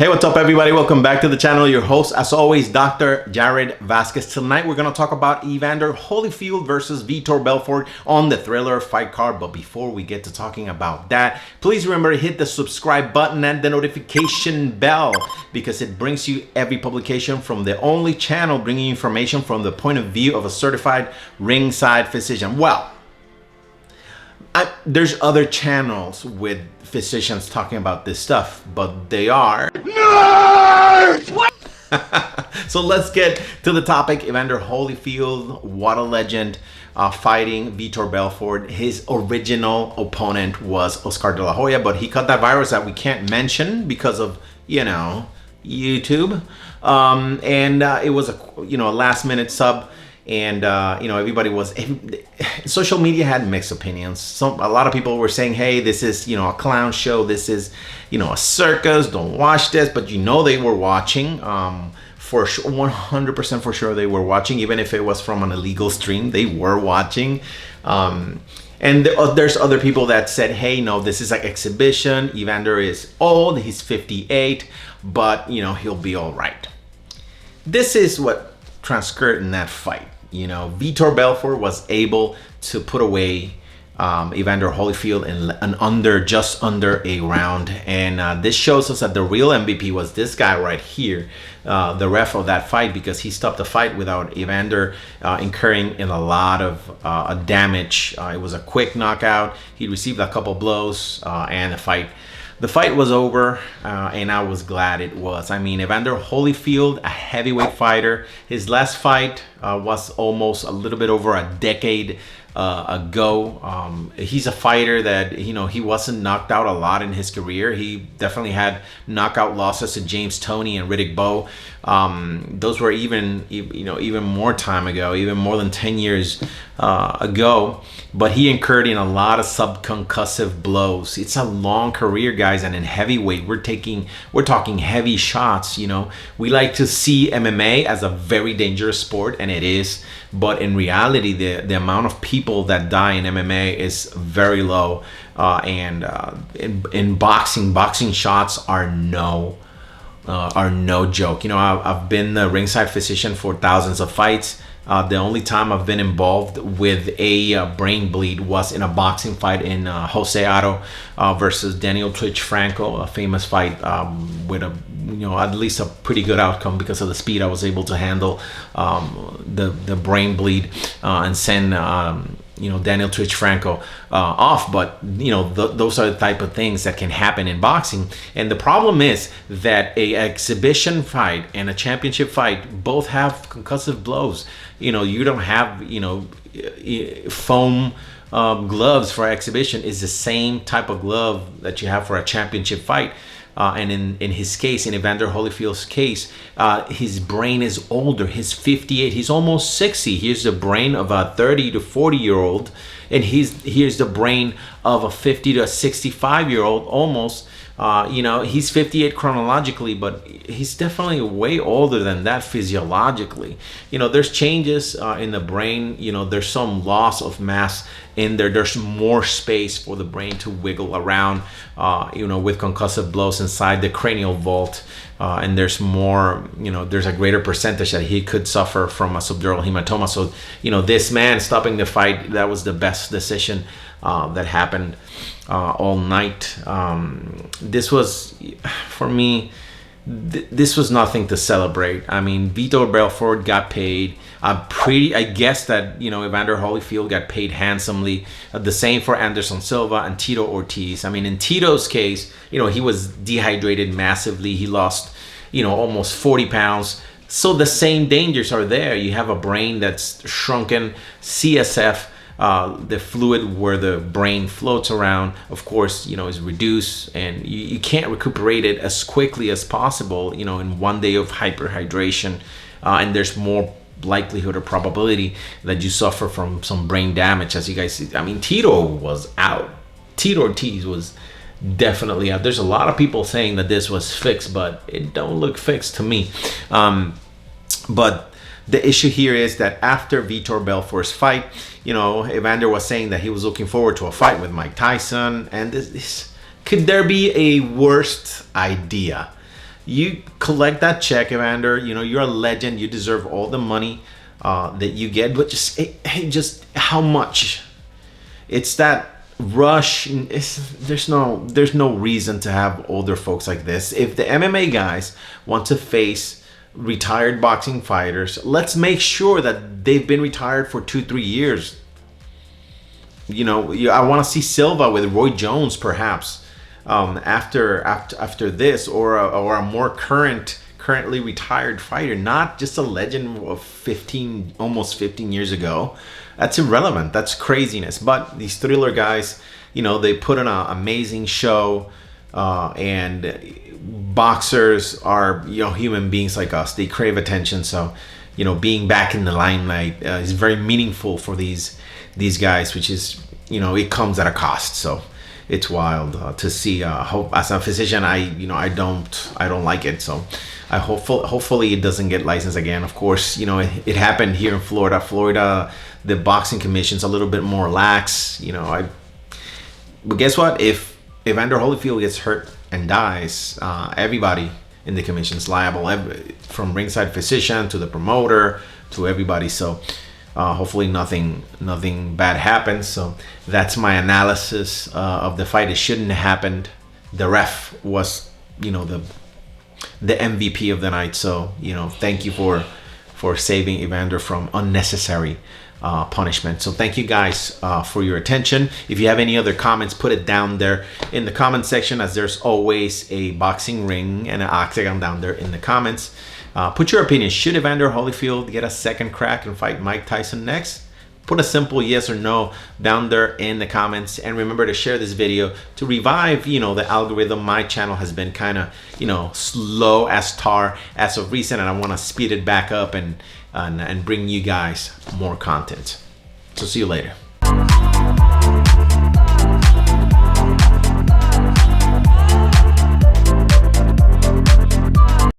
Hey, what's up everybody? Welcome back to the channel. Your host, as always, Dr. Jared Vasquez. Tonight we're going to talk about Evander Holyfield versus Vitor Belfort on the Triller Fight card. But before we get to talking about that, please remember to hit the subscribe button and the notification bell, because it brings you every publication from the only channel bringing information from the point of view of a certified ringside physician. Well, there's other channels with physicians talking about this stuff, but they are nerds! What? So let's get to the topic. Evander Holyfield, what a legend, fighting Vitor Belfort. His original opponent was Oscar De La Hoya, but he caught that virus that we can't mention because of, you know, YouTube. It was a last minute sub. And everybody was, social media had mixed opinions. A lot of people were saying, hey, this is a clown show, this is a circus, don't watch this. But they were watching, for sure, 100% for sure they were watching, even if it was from an illegal stream, they were watching. And there's other people that said, hey, no, this is an exhibition, Evander is old, he's 58, but he'll be all right. This is what transpired in that fight. Vitor Belfort was able to put away Evander Holyfield in just under a round, and this shows us that the real MVP was this guy right here, the ref of that fight, because he stopped the fight without Evander incurring in a lot of damage. It was a quick knockout. He received a couple blows, and the fight was over, and I was glad it was. I mean, Evander Holyfield, a heavyweight fighter. His last fight was almost a little bit over a decade ago. He's a fighter that, he wasn't knocked out a lot in his career. He definitely had knockout losses to James Toney and Riddick Bowe. Those were even more time ago, even more than 10 years ago. But he incurred in a lot of subconcussive blows. It's a long career, guys, and in heavyweight, we're talking heavy shots. We like to see MMA as a very dangerous sport, and it is. But in reality, the amount of people that die in MMA is very low. In boxing shots are no joke. I've been the ringside physician for thousands of fights. The only time I've been involved with a brain bleed was in a boxing fight in Jose Aldo versus Daniel Twitch Franco, a famous fight with at least a pretty good outcome because of the speed I was able to handle the brain bleed and send Daniel Twitch Franco off. But those are the type of things that can happen in boxing. And the problem is that a exhibition fight and a championship fight both have concussive blows. You don't have foam gloves for exhibition. Is the same type of glove that you have for a championship fight. And in his case, in Evander Holyfield's case, his brain is older. He's 58. He's almost 60. Here's the brain of a 30 to 40-year-old, and here's the brain of a 50 to 65-year-old almost. He's 58 chronologically, but he's definitely way older than that physiologically. There's changes in the brain. There's some loss of mass in there. There's more space for the brain to wiggle around, with concussive blows inside the cranial vault. And there's more, there's a greater percentage that he could suffer from a subdural hematoma. So, this man stopping the fight, that was the best decision that happened all night. This was, for me, this was nothing to celebrate. I mean, Vitor Belfort got paid. I guess that, Evander Holyfield got paid handsomely. The same for Anderson Silva and Tito Ortiz. I mean, in Tito's case, he was dehydrated massively. He lost, almost 40 pounds. So the same dangers are there. You have a brain that's shrunken, CSF, the fluid where the brain floats around, of course, is reduced, and you can't recuperate it as quickly as possible, in one day of hyperhydration, and there's more likelihood or probability that you suffer from some brain damage. As you guys see, I mean, Tito was out. Tito Ortiz was definitely out. There's a lot of people saying that this was fixed, but it don't look fixed to me. But the issue here is that after Vitor Belfort's fight, Evander was saying that he was looking forward to a fight with Mike Tyson, and this could there be a worst idea? you collect that check, Evander. You know, you're a legend. You deserve all the money that you get. But just, hey, just how much? It's that rush. There's no reason to have older folks like this. If the MMA guys want to face retired boxing fighters, let's make sure that they've been retired for 2-3 years. You know, I want to see Silva with Roy Jones, perhaps, after this, or a more currently retired fighter, not just a legend of almost 15 years ago. That's irrelevant. That's craziness. But these Triller guys, you know, they put on an amazing show, and boxers are, you know, human beings like us. They crave attention. So, you know, being back in the limelight is very meaningful for these guys, which is, you know, it comes at a cost. So it's wild to see. As a physician, I don't like it. So I hopefully it doesn't get licensed again. Of course, you know, it happened here in Florida. The boxing commission's a little bit more lax. You know, but guess what? If Evander Holyfield gets hurt and dies, everybody in the commission's liable, from ringside physician to the promoter to everybody. So hopefully nothing bad happens. So that's my analysis of the fight. It shouldn't have happened. The ref was, you know, the MVP of the night. So, you know, thank you for saving Evander from unnecessary punishment. So thank you guys for your attention. If you have any other comments, put it down there in the comment section, as there's always a boxing ring and an octagon down there in the comments. Put your opinion. Should Evander Holyfield get a second crack and fight Mike Tyson next? Put a simple yes or no down there in the comments, and remember to share this video to revive, you know, the algorithm. My channel has been kind of, you know, slow as tar as of recent, and I want to speed it back up and bring you guys more content. So see you later.